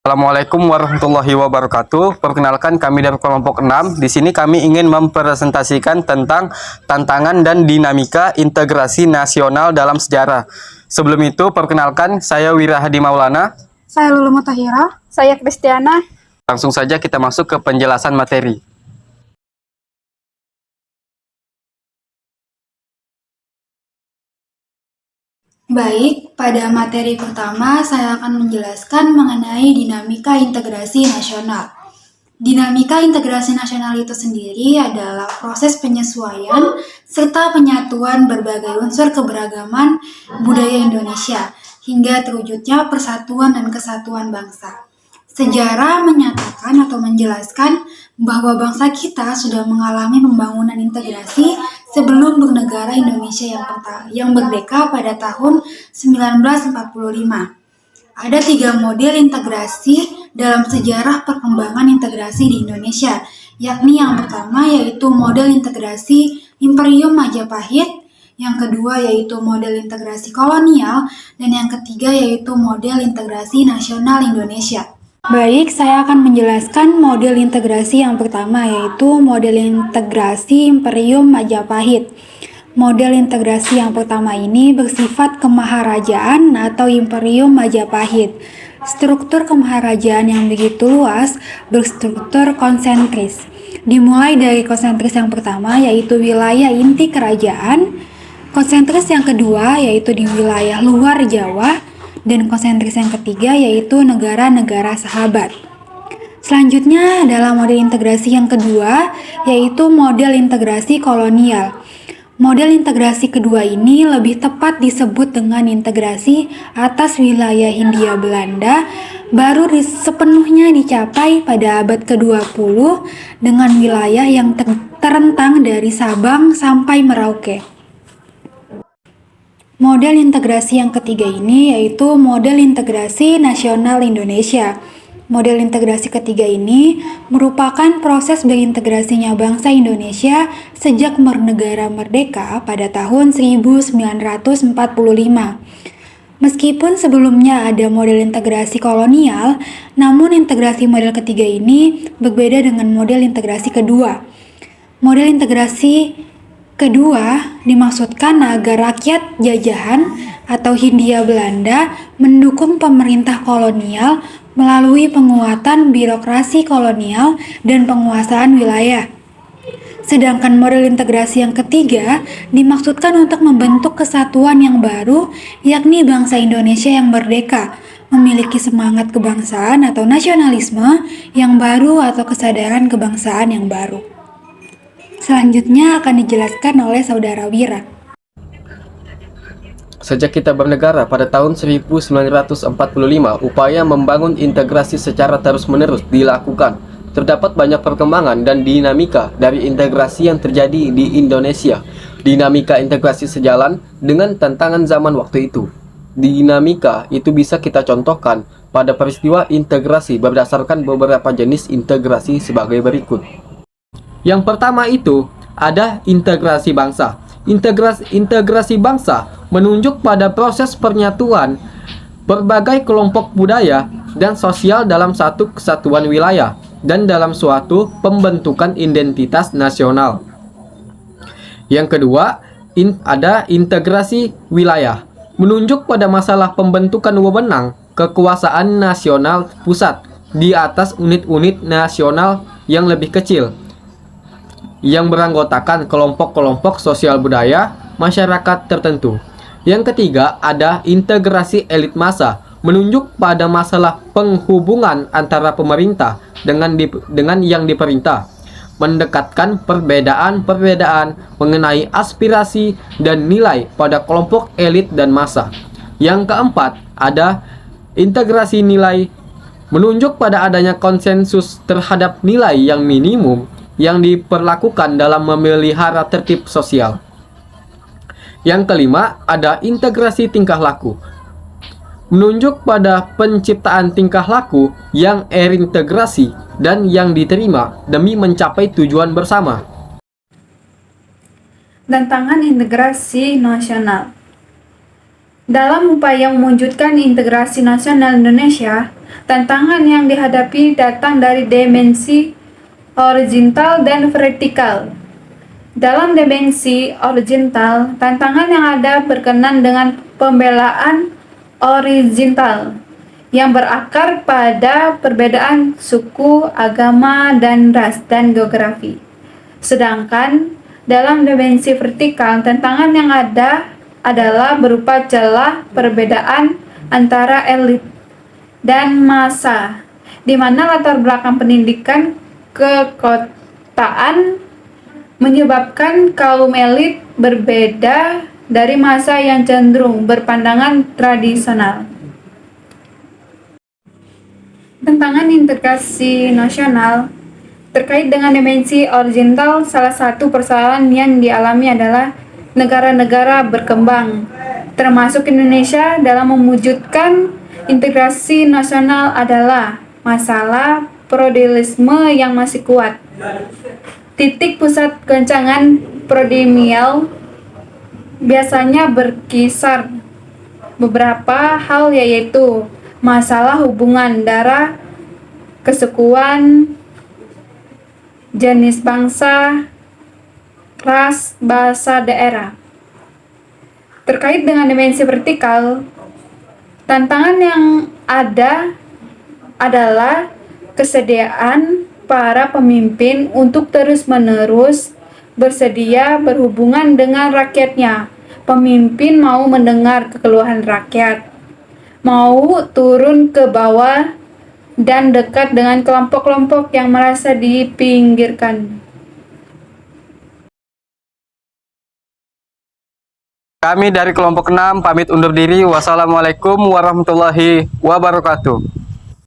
Assalamualaikum warahmatullahi wabarakatuh. Perkenalkan, kami dari kelompok 6. Di sini kami ingin mempresentasikan tentang tantangan dan dinamika integrasi nasional dalam sejarah. Sebelum itu, perkenalkan, saya Wira Hadi Maulana. Saya Lulu Mutahira. Saya Kristiana. Langsung saja kita masuk ke penjelasan materi. Baik, pada materi pertama saya akan menjelaskan mengenai dinamika integrasi nasional. Dinamika integrasi nasional itu sendiri adalah proses penyesuaian serta penyatuan berbagai unsur keberagaman budaya Indonesia hingga terwujudnya persatuan dan kesatuan bangsa. Sejarah menyatakan atau menjelaskan bahwa bangsa kita sudah mengalami pembangunan integrasi sebelum bernegara Indonesia yang merdeka pada tahun 1945. Ada 3 model integrasi dalam sejarah perkembangan integrasi di Indonesia, yakni yang pertama yaitu model integrasi Imperium Majapahit, yang kedua yaitu model integrasi kolonial, dan yang ketiga yaitu model integrasi nasional Indonesia. Baik, saya akan menjelaskan model integrasi yang pertama yaitu model integrasi Imperium Majapahit. Model integrasi yang pertama ini bersifat kemaharajaan atau Imperium Majapahit. Struktur kemaharajaan yang begitu luas berstruktur konsentris. Dimulai dari konsentris yang pertama yaitu wilayah inti kerajaan, konsentris yang kedua yaitu di wilayah luar Jawa, dan konsentris yang ketiga yaitu negara-negara sahabat. Selanjutnya adalah model integrasi yang kedua yaitu model integrasi kolonial. Model integrasi kedua ini lebih tepat disebut dengan integrasi atas wilayah Hindia Belanda, baru sepenuhnya dicapai pada abad ke-20 dengan wilayah yang terentang dari Sabang sampai Merauke. Model integrasi yang ketiga ini yaitu model integrasi nasional Indonesia. Model integrasi ketiga ini merupakan proses berintegrasinya bangsa Indonesia sejak bernegara merdeka pada tahun 1945. Meskipun sebelumnya ada model integrasi kolonial, namun integrasi model ketiga ini berbeda dengan model integrasi kedua. Model integrasi kedua dimaksudkan agar rakyat jajahan atau Hindia Belanda mendukung pemerintah kolonial melalui penguatan birokrasi kolonial dan penguasaan wilayah. Sedangkan model integrasi yang ketiga dimaksudkan untuk membentuk kesatuan yang baru, yakni bangsa Indonesia yang merdeka, memiliki semangat kebangsaan atau nasionalisme yang baru atau kesadaran kebangsaan yang baru. Selanjutnya akan dijelaskan oleh Saudara Wira. Sejak kita bernegara pada tahun 1945, upaya membangun integrasi secara terus-menerus dilakukan. Terdapat banyak perkembangan dan dinamika dari integrasi yang terjadi di Indonesia. Dinamika integrasi sejalan dengan tantangan zaman waktu itu. Dinamika itu bisa kita contohkan pada peristiwa integrasi berdasarkan beberapa jenis integrasi sebagai berikut. Yang pertama itu ada integrasi bangsa. Integrasi bangsa menunjuk pada proses penyatuan berbagai kelompok budaya dan sosial dalam satu kesatuan wilayah dan dalam suatu pembentukan identitas nasional. Yang kedua, ada integrasi wilayah, menunjuk pada masalah pembentukan wewenang kekuasaan nasional pusat di atas unit-unit nasional yang lebih kecil, yang beranggotakan kelompok-kelompok sosial budaya masyarakat tertentu. Yang ketiga, ada integrasi elit massa, menunjuk pada masalah penghubungan antara pemerintah dengan yang diperintah, mendekatkan perbedaan-perbedaan mengenai aspirasi dan nilai pada kelompok elit dan massa. Yang keempat, ada integrasi nilai, menunjuk pada adanya konsensus terhadap nilai yang minimum yang diperlakukan dalam memelihara tertib sosial. Yang kelima, ada integrasi tingkah laku, menunjuk pada penciptaan tingkah laku yang terintegrasi dan yang diterima demi mencapai tujuan bersama. Tantangan integrasi nasional. Dalam upaya mewujudkan integrasi nasional Indonesia, tantangan yang dihadapi datang dari dimensi horizontal dan vertikal. Dalam dimensi horizontal, tantangan yang ada berkenan dengan pembelaan horizontal yang berakar pada perbedaan suku, agama, dan ras dan geografi. Sedangkan dalam dimensi vertikal, tantangan yang ada adalah berupa celah perbedaan antara elit dan massa, di mana latar belakang pendidikan kekotaan menyebabkan kaum elit berbeda dari massa yang cenderung berpandangan tradisional. Tantangan integrasi nasional terkait dengan dimensi horizontal, salah satu persoalan yang dialami adalah negara-negara berkembang, termasuk Indonesia, dalam mewujudkan integrasi nasional adalah masalah feudalisme yang masih kuat. Titik pusat goncangan primordial biasanya berkisar beberapa hal, yaitu masalah hubungan darah, kesukuan, jenis bangsa, ras, bahasa daerah. Terkait dengan dimensi vertikal, tantangan yang ada adalah kesediaan para pemimpin untuk terus-menerus bersedia berhubungan dengan rakyatnya. Pemimpin mau mendengar kekeluhan rakyat, mau turun ke bawah dan dekat dengan kelompok-kelompok yang merasa dipinggirkan. Kami dari kelompok 6 pamit undur diri. Wassalamualaikum warahmatullahi wabarakatuh.